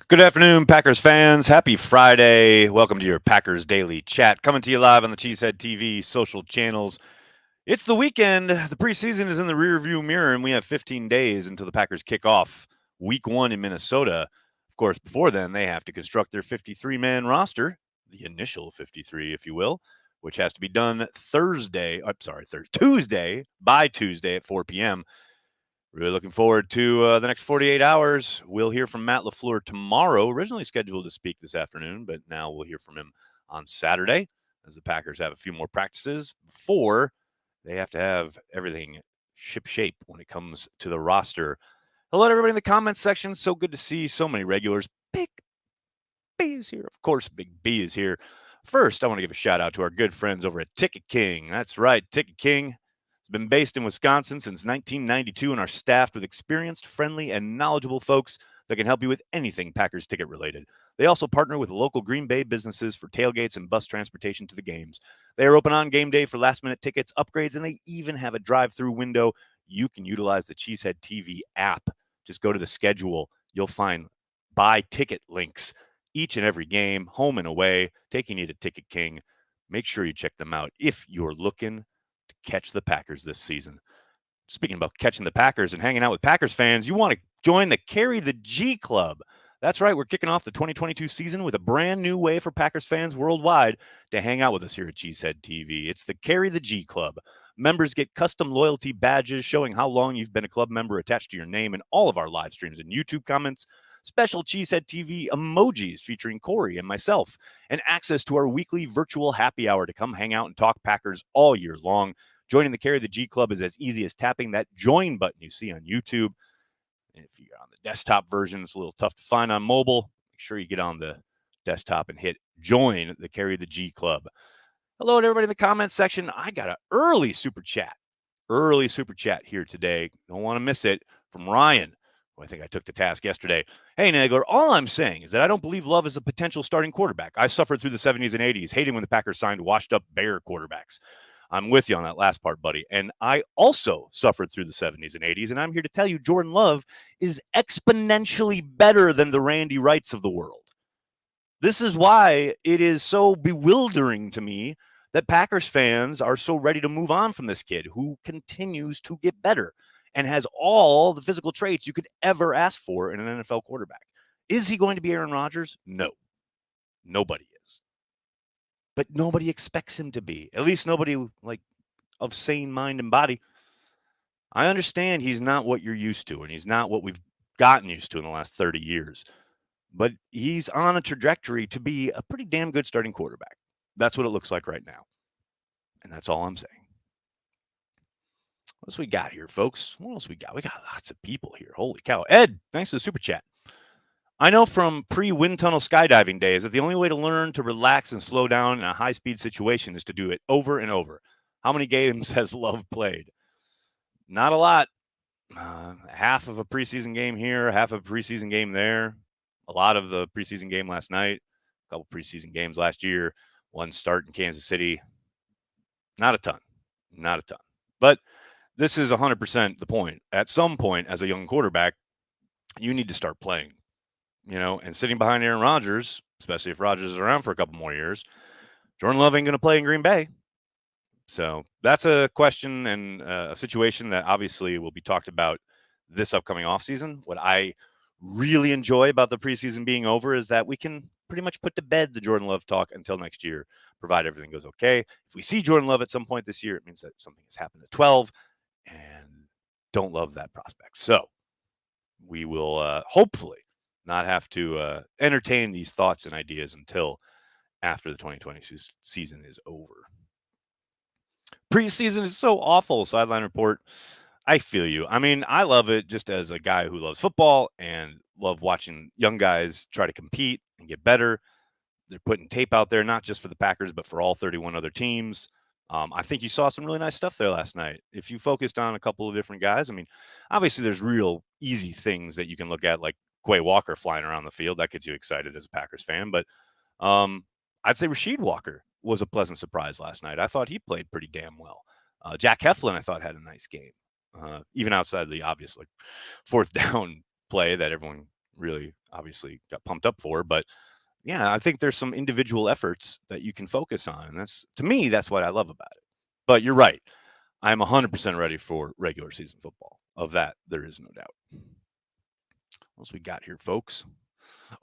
Good afternoon, Packers fans. Happy Friday. Welcome to your Packers Daily Chat, coming to you live on the Cheesehead TV social channels. It's the weekend. The preseason is in the rearview mirror, and we have 15 days until the Packers kick off week one in Minnesota. Of course, before then, they have to construct their 53-man roster, the initial 53, if you will, which has to be done Tuesday by Tuesday at 4 p.m. Really looking forward to the next 48 hours. We'll hear from Matt LaFleur tomorrow, originally scheduled to speak this afternoon, but now we'll hear from him on Saturday as the Packers have a few more practices before they have to have everything ship-shape when it comes to the roster. Hello to everybody in the comments section. So good to see so many regulars. Big B is here. Of course, Big B is here. First, I want to give a shout out to our good friends over at Ticket King. That's right, Ticket King. Been based in Wisconsin since 1992 and are staffed with experienced, friendly, and knowledgeable folks that can help you with anything Packers ticket related. They also partner with local Green Bay businesses for tailgates and bus transportation to the games. They are open on game day for last-minute tickets, upgrades, and they even have a drive-through window. You can utilize the Cheesehead TV app. Just go to the schedule. You'll find buy ticket links each and every game, home and away, taking you to Ticket King. Make sure you check them out if you're looking catch the Packers this season. Speaking about catching the Packers and hanging out with Packers fans, you want to join the Carry the G Club. That's right, we're kicking off the 2022 season with a brand new way for Packers fans worldwide to hang out with us here at Cheesehead TV. It's the Carry the G Club. Members get custom loyalty badges showing how long you've been a club member attached to your name in all of our live streams and YouTube comments, special Cheesehead TV emojis featuring Corey and myself, and access to our weekly virtual happy hour to come hang out and talk Packers all year long. Joining the Carry the G Club is as easy as tapping that join button you see on YouTube. And if you're on the desktop version, it's a little tough to find on mobile. Make sure you get on the desktop and hit join the Carry the G Club. Hello to everybody in the comments section. I got an early super chat here today. Don't want to miss it, from Ryan, who I think I took to task yesterday. Hey, Nagler, all I'm saying is that I don't believe Love is a potential starting quarterback. I suffered through the 70s and 80s, hating when the Packers signed washed-up Bear quarterbacks. I'm with you on that last part, buddy. And I also suffered through the 70s and 80s, and I'm here to tell you Jordan Love is exponentially better than the Randy Wrights of the world. This is why it is so bewildering to me that Packers fans are so ready to move on from this kid who continues to get better and has all the physical traits you could ever ask for in an NFL quarterback. Is he going to be Aaron Rodgers? No. Nobody is. But nobody expects him to be. At least nobody of sane mind and body. I understand he's not what you're used to, and he's not what we've gotten used to in the last 30 years. But he's on a trajectory to be a pretty damn good starting quarterback. That's what it looks like right now. And that's all I'm saying. What else we got here, folks? What else we got? We got lots of people here. Holy cow. Ed, thanks for the super chat. I know from pre-wind tunnel skydiving days that the only way to learn to relax and slow down in a high-speed situation is to do it over and over. How many games has Love played? Not a lot. Half of a preseason game here, half of a preseason game there. A lot of the preseason game last night, a couple preseason games last year, one start in Kansas City. Not a ton. But this is 100% the point. At some point, as a young quarterback, you need to start playing. And sitting behind Aaron Rodgers, especially if Rodgers is around for a couple more years, Jordan Love ain't going to play in Green Bay. So that's a question and a situation that obviously will be talked about this upcoming offseason. What I really enjoy about the preseason being over is that we can pretty much put to bed the Jordan Love talk until next year, provided everything goes okay. If we see Jordan Love at some point this year, it means that something has happened at 12, and don't love that prospect. So we will hopefully not have to entertain these thoughts and ideas until after the 2020 season is over. Preseason is so awful, Sideline Report. I feel you. I mean, I love it just as a guy who loves football and love watching young guys try to compete and get better. They're putting tape out there, not just for the Packers, but for all 31 other teams. I think you saw some really nice stuff there last night. If you focused on a couple of different guys, I mean, obviously there's real easy things that you can look at, like Quay Walker flying around the field. That gets you excited as a Packers fan. But I'd say Rasheed Walker was a pleasant surprise last night. I thought he played pretty damn well. Jack Heflin, I thought, had a nice game, even outside the obvious fourth down play that everyone really obviously got pumped up for. But yeah, I think there's some individual efforts that you can focus on. And that's, to me, that's what I love about it. But you're right. I'm 100% ready for regular season football. Of that, there is no doubt. What else we got here, folks?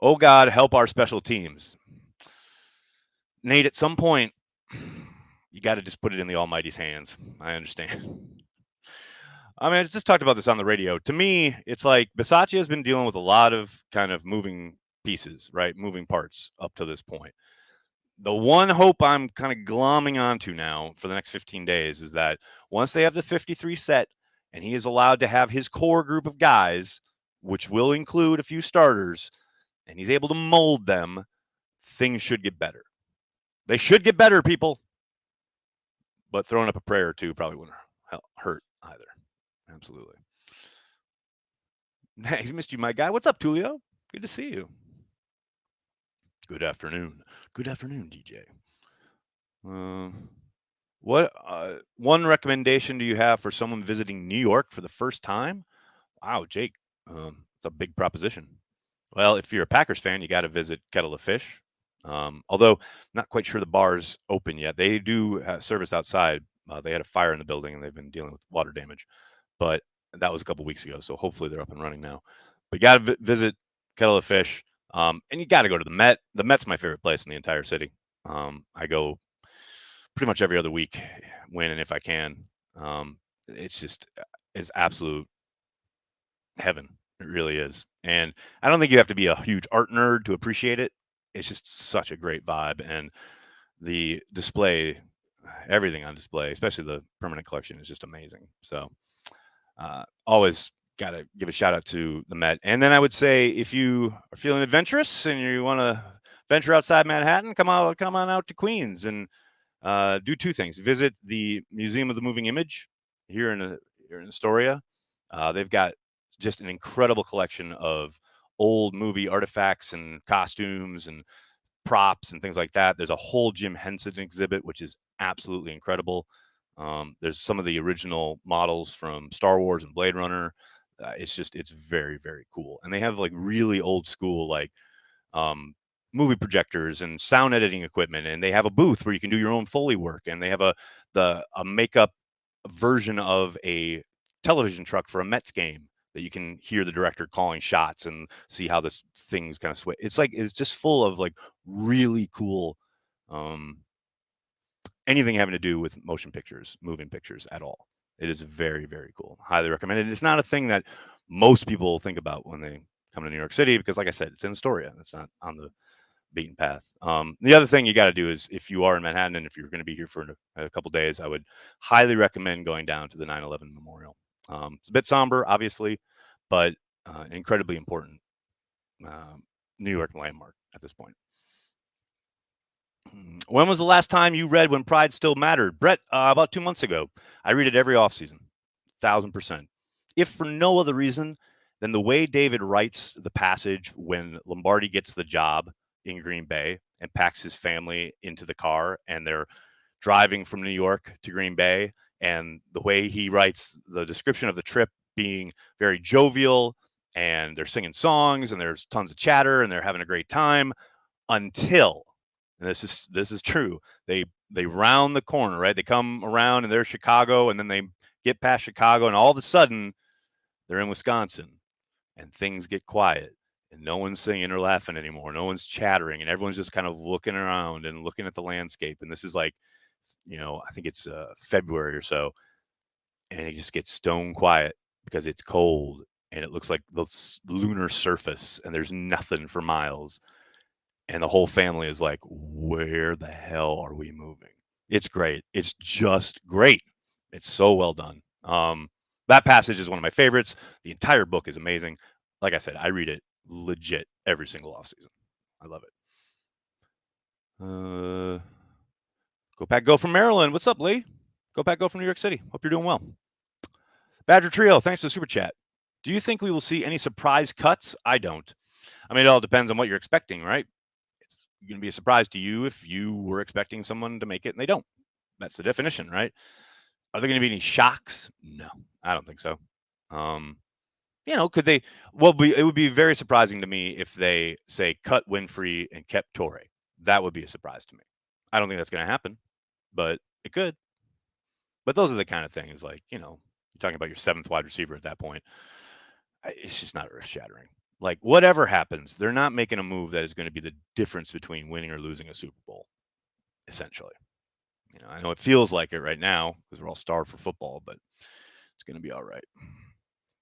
Oh, God, help our special teams. Nate, at some point, you got to just put it in the Almighty's hands. I understand. I mean, I just talked about this on the radio. To me, it's like Bisaccia has been dealing with a lot of kind of moving pieces, right? Moving parts up to this point. The one hope I'm kind of glomming onto now for the next 15 days is that once they have the 53 set and he is allowed to have his core group of guys, which will include a few starters, and he's able to mold them, things should get better. They should get better, people. But throwing up a prayer or two probably wouldn't hurt either. Absolutely. He's missed you, my guy. What's up, Tulio? Good to see you. Good afternoon. Good afternoon, DJ. What one recommendation do you have for someone visiting New York for the first time? Wow, Jake, it's a big proposition. Well, if you're a Packers fan, you got to visit Kettle of Fish. Although not quite sure the bar's open yet. They do service outside. They had a fire in the building and they've been dealing with water damage, but that was a couple weeks ago. So hopefully they're up and running now. But you got to visit Kettle of Fish, and you got to go to the Met. The Met's my favorite place in the entire city. I go pretty much every other week when and if I can. It's absolute heaven. It really is. And I don't think you have to be a huge art nerd to appreciate it. It's just such a great vibe. And the display, everything on display, especially the permanent collection, is just amazing. So always got to give a shout out to the Met. And then I would say if you are feeling adventurous and you want to venture outside Manhattan, come on out to Queens and do two things. Visit the Museum of the Moving Image here in Astoria. They've got just an incredible collection of old movie artifacts and costumes and props and things like that. There's a whole Jim Henson exhibit, which is absolutely incredible. There's some of the original models from Star Wars and Blade Runner. It's very, very cool. And they have like really old school, like movie projectors and sound editing equipment. And they have a booth where you can do your own Foley work. And they have a makeup version of a television truck for a Mets game that you can hear the director calling shots and see how this thing's kind of switch. It's just full of like really cool, anything having to do with motion pictures, moving pictures at all. It is very, very cool. Highly recommended. It's not a thing that most people think about when they come to New York City because, like I said, it's in Astoria. It's not on the beaten path. The other thing you got to do is if you are in Manhattan and if you're going to be here for a couple days, I would highly recommend going down to the 9/11 Memorial. It's a bit somber, obviously, but incredibly important New York landmark at this point. When was the last time you read When Pride Still Mattered? Brett, about 2 months ago. I read it every offseason, 1,000%. If for no other reason than the way David writes the passage when Lombardi gets the job in Green Bay and packs his family into the car and they're driving from New York to Green Bay, and the way he writes the description of the trip being very jovial and they're singing songs and there's tons of chatter and they're having a great time until, and this is true, they round the corner, right? They come around and they're Chicago and then they get past Chicago and all of a sudden they're in Wisconsin and things get quiet and no one's singing or laughing anymore. No one's chattering and everyone's just kind of looking around and looking at the landscape. And this is like, I think it's February or so, and it just gets stone quiet because it's cold and it looks like the lunar surface and there's nothing for miles. And the whole family is like, where the hell are we moving? It's great. It's just great. It's so well done. That passage is one of my favorites. The entire book is amazing. Like I said, I read it legit every single offseason. I love it. Go Pack Go from Maryland. What's up, Lee? Go Pack Go from New York City. Hope you're doing well. Badger Trio, thanks for the super chat. Do you think we will see any surprise cuts? I don't. I mean, it all depends on what you're expecting, right? It's going to be a surprise to you if you were expecting someone to make it and they don't. That's the definition, right? Are there going to be any shocks? No, I don't think so. Could they? Well, it would be very surprising to me if they say cut Winfrey and kept Torrey. That would be a surprise to me. I don't think that's going to happen, but it could. But those are the kind of things like, you're talking about your seventh wide receiver at that point. It's just not earth shattering. Like, whatever happens, they're not making a move that is going to be the difference between winning or losing a Super Bowl, essentially. I know it feels like it right now because we're all starved for football, but it's going to be all right.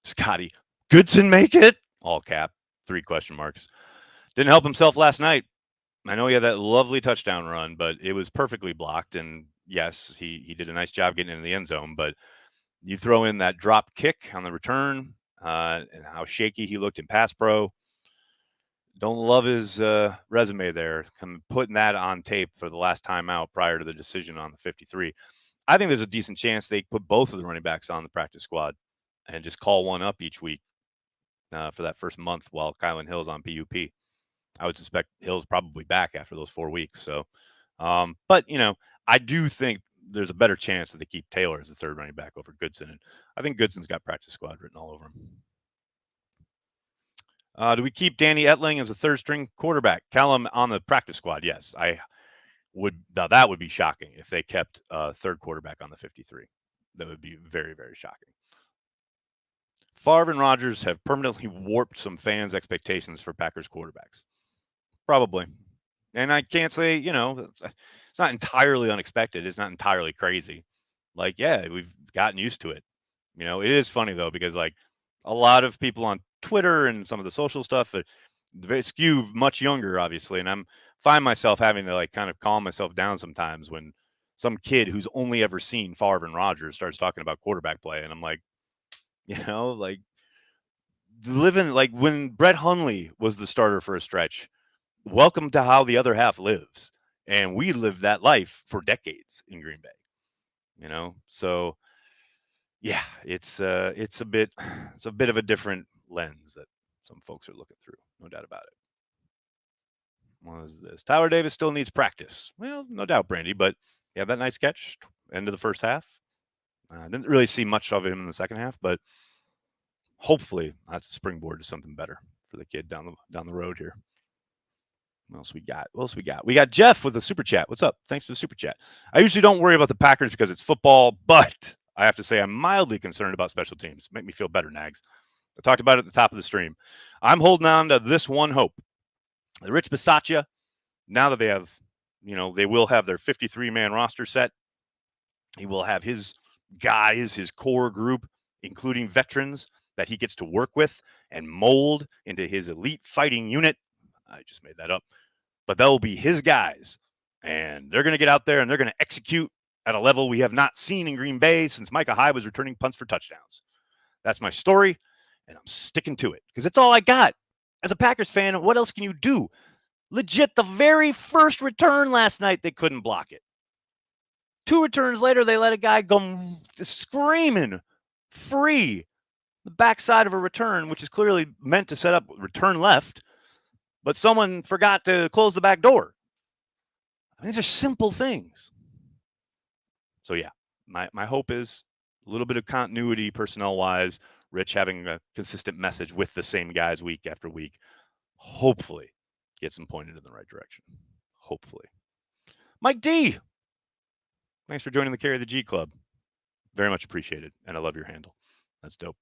Scotty, Goodson make it? All cap, 3 question marks. Didn't help himself last night. I know he had that lovely touchdown run, but it was perfectly blocked. And yes, he did a nice job getting into the end zone. But you throw in that drop kick on the return and how shaky he looked in pass pro. Don't love his resume there. Putting that on tape for the last time out prior to the decision on the 53. I think there's a decent chance they put both of the running backs on the practice squad and just call one up each week for that first month while Kylan Hill's on PUP. I would suspect Hill's probably back after those 4 weeks. So, but I do think there's a better chance that they keep Taylor as the third running back over Goodson, and I think Goodson's got practice squad written all over him. Do we keep Danny Etling as a third string quarterback? Callum on the practice squad? Yes, I would. Now that would be shocking if they kept third quarterback on the 53. That would be very, very shocking. Favre and Rodgers have permanently warped some fans' expectations for Packers quarterbacks. Probably. And I can't say, it's not entirely unexpected. It's not entirely crazy. Like, yeah, we've gotten used to it. It is funny, though, because, like, a lot of people on Twitter and some of the social stuff they skew much younger, obviously. And find myself having to, like, kind of calm myself down sometimes when some kid who's only ever seen Favre and Rodgers starts talking about quarterback play. And I'm like, like, living, like, when Brett Hundley was the starter for a stretch, welcome to how the other half lives. And we lived that life for decades in Green Bay, so yeah, it's a bit of a different lens that some folks are looking through. No doubt about it. What is this? Tyler Davis still needs practice. Well, no doubt, Brandy, but yeah, that nice catch, end of the first half. Didn't really see much of him in the second half, but hopefully that's a springboard to something better for the kid down the road here. What else we got? We got Jeff with a super chat. What's up? Thanks for the super chat. I usually don't worry about the Packers because it's football, but I have to say I'm mildly concerned about special teams. Make me feel better, Nags. I talked about it at the top of the stream. I'm holding on to this one hope. The Rich Bisaccia, now that they have, they will have their 53-man roster set. He will have his guys, his core group, including veterans that he gets to work with and mold into his elite fighting unit. I just made that up. But they'll be his guys. And they're going to get out there and they're going to execute at a level we have not seen in Green Bay since Micah Hyde was returning punts for touchdowns. That's my story, and I'm sticking to it because it's all I got. As a Packers fan, what else can you do? Legit, the very first return last night, they couldn't block it. 2 returns later, they let a guy go screaming free the backside of a return, which is clearly meant to set up return left, but someone forgot to close the back door. These are simple things. So, yeah, my hope is a little bit of continuity personnel-wise, Rich having a consistent message with the same guys week after week. Hopefully gets them pointed in the right direction. Hopefully. Mike D, thanks for joining the Carry the G Club. Very much appreciated, and I love your handle. That's dope.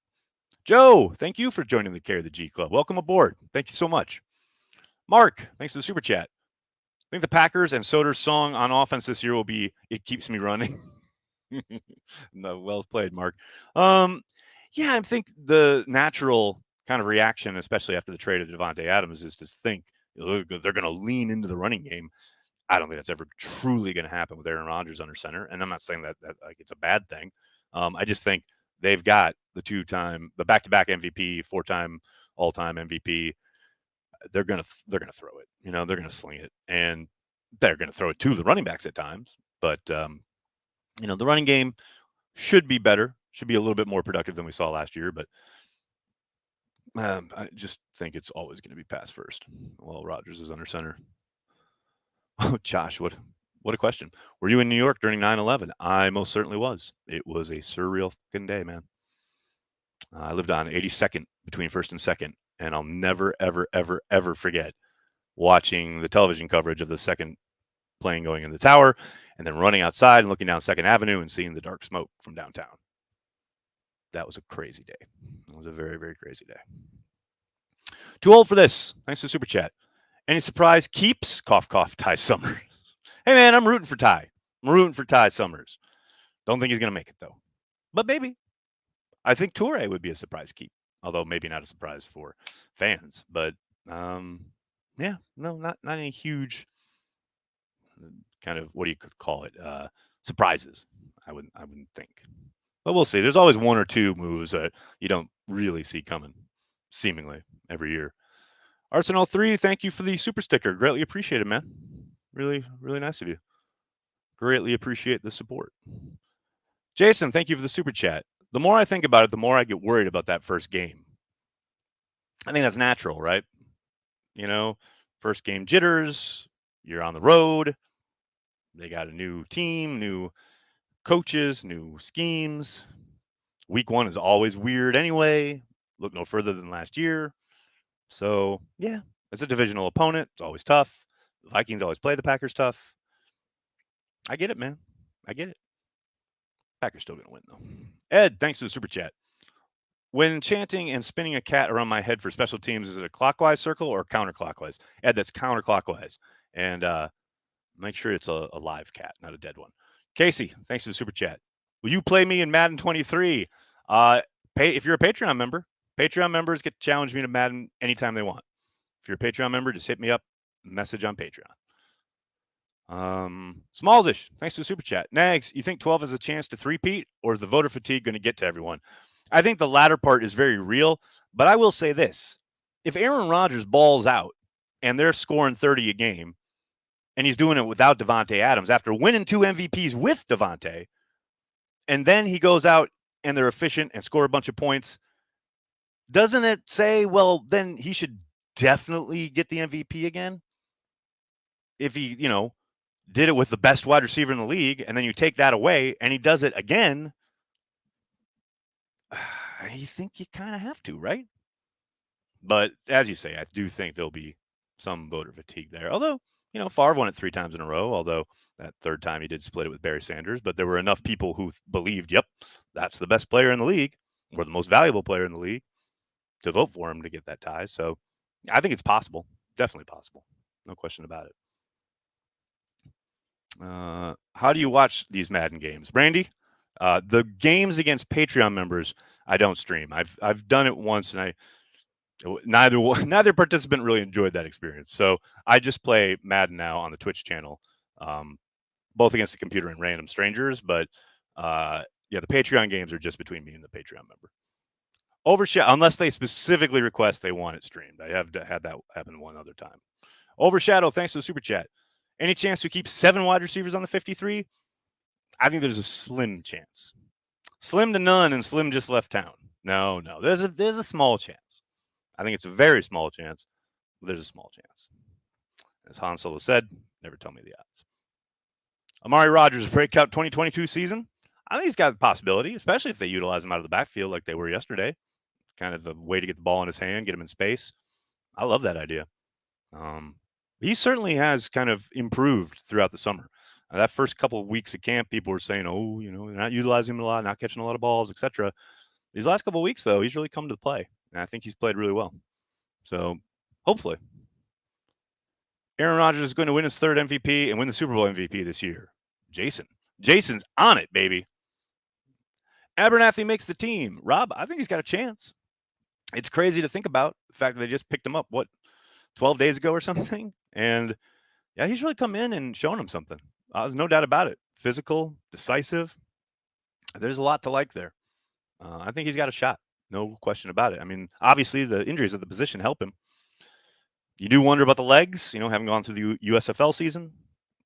Joe, thank you for joining the Carry the G Club. Welcome aboard. Thank you so much. Mark, thanks for the super chat. I think the Packers and Soder's song on offense this year will be "It Keeps Me Running." No, well played, Mark. Yeah, I think the natural kind of reaction, especially after the trade of Devontae Adams, is to think they're going to lean into the running game. I don't think that's ever truly going to happen with Aaron Rodgers under center, and I'm not saying that like it's a bad thing. I just think they've got the back-to-back MVP, 4-time all-time MVP. They're gonna throw it. They're gonna sling it, and they're gonna throw it to the running backs at times. But the running game should be better, should be a little bit more productive than we saw last year. But I just think it's always going to be pass first while Rodgers is under center. Oh, Josh, what a question. Were you in New York during 9/11? I most certainly was. It was a surreal fucking day, man. I lived on 82nd between 1st and 2nd, and I'll never, ever, ever, ever forget watching the television coverage of the second plane going in the tower and then running outside and looking down 2nd Avenue and seeing the dark smoke from downtown. That was a crazy day. It was a very, very crazy day. Too old for this. Thanks for the super chat. Any surprise keeps? Cough, cough, Ty Summers. Hey, man, I'm rooting for Ty. I'm rooting for Ty Summers. Don't think he's going to make it, though. But maybe. I think Toure would be a surprise keep, although maybe not a surprise for fans. But, yeah, no, not any huge kind of, what do you could call it, surprises, I wouldn't think. But we'll see. There's always one or two moves that you don't really see coming, seemingly, every year. Arsenal 3, thank you for the super sticker. Greatly appreciated, man. Really, really nice of you. Greatly appreciate the support. Jason, thank you for the super chat. The more I think about it, the more I get worried about that first game. I think that's natural, right? You know, first game jitters, you're on the road. They got a new team, new coaches, new schemes. Week 1 is always weird anyway. Look no further than last year. So, yeah, it's a divisional opponent. It's always tough. The Vikings always play the Packers tough. I get it, man. I get it. Packers still going to win, though. Ed, thanks for the super chat. When chanting and spinning a cat around my head for special teams, is it a clockwise circle or counterclockwise? Ed, that's counterclockwise. And make sure it's a live cat, not a dead one. Casey, thanks for the super chat. Will you play me in Madden 23? If you're a Patreon member, Patreon members get to challenge me to Madden anytime they want. If you're a Patreon member, just hit me up, message on Patreon. Smallsish, thanks for the super chat. Nags, you think 12 has a chance to three-peat, or is the voter fatigue going to get to everyone? I think the latter part is very real, but I will say this. If Aaron Rodgers balls out and they're scoring 30 a game, and he's doing it without Davante Adams after winning 2 MVPs with Davante, and then he goes out and they're efficient and score a bunch of points, doesn't it say, well, then he should definitely get the MVP again? If he, did it with the best wide receiver in the league, and then you take that away and he does it again, I think you kind of have to, right? But as you say, I do think there'll be some voter fatigue there. Although, Favre won it 3 times in a row, although that third time he did split it with Barry Sanders. But there were enough people who believed, yep, that's the best player in the league or the most valuable player in the league to vote for him to get that tie. So I think it's possible. Definitely possible. No question about it. How do you watch these Madden games? Brandy? The games against Patreon members, I don't stream. I've done it once, and neither participant really enjoyed that experience. So I just play Madden now on the Twitch channel, both against the computer and random strangers. But the Patreon games are just between me and the Patreon member. Overshadow, unless they specifically request they want it streamed. I have had that happen one other time. Overshadow, thanks for the super chat. Any chance to keep 7 wide receivers on the 53? I think there's a slim chance. Slim to none, and Slim just left town. No. There's a small chance. I think it's a very small chance, but there's a small chance. As Han Solo said, never tell me the odds. Amari Rodgers breakout 2022 season. I think he's got the possibility, especially if they utilize him out of the backfield like they were yesterday. Kind of a way to get the ball in his hand, get him in space. I love that idea. He certainly has kind of improved throughout the summer. That first couple of weeks of camp, people were saying, they're not utilizing him a lot, not catching a lot of balls, etc. These last couple of weeks, though, he's really come to the play. And I think he's played really well. So, hopefully. Aaron Rodgers is going to win his 3rd MVP and win the Super Bowl MVP this year. Jason's on it, baby. Abernathy makes the team. Rob, I think he's got a chance. It's crazy to think about the fact that they just picked him up, 12 days ago or something? And, yeah, he's really come in and shown him something. There's no doubt about it. Physical, decisive. There's a lot to like there. I think he's got a shot. No question about it. I mean, obviously the injuries at the position help him. You do wonder about the legs, having gone through the USFL season.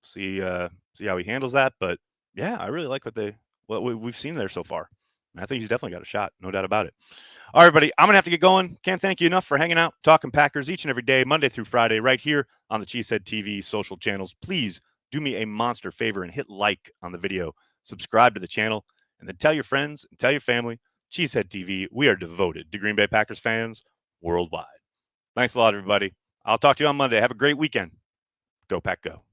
See how he handles that. But yeah, I really like what we've seen there so far. I think he's definitely got a shot. No doubt about it. All right, everybody, I'm going to have to get going. Can't thank you enough for hanging out, talking Packers each and every day, Monday through Friday, right here on the Cheesehead TV social channels. Please do me a monster favor and hit like on the video, subscribe to the channel, and then tell your friends and tell your family Cheesehead TV, we are devoted to Green Bay Packers fans worldwide. Thanks a lot, everybody. I'll talk to you on Monday. Have a great weekend. Go Pack Go.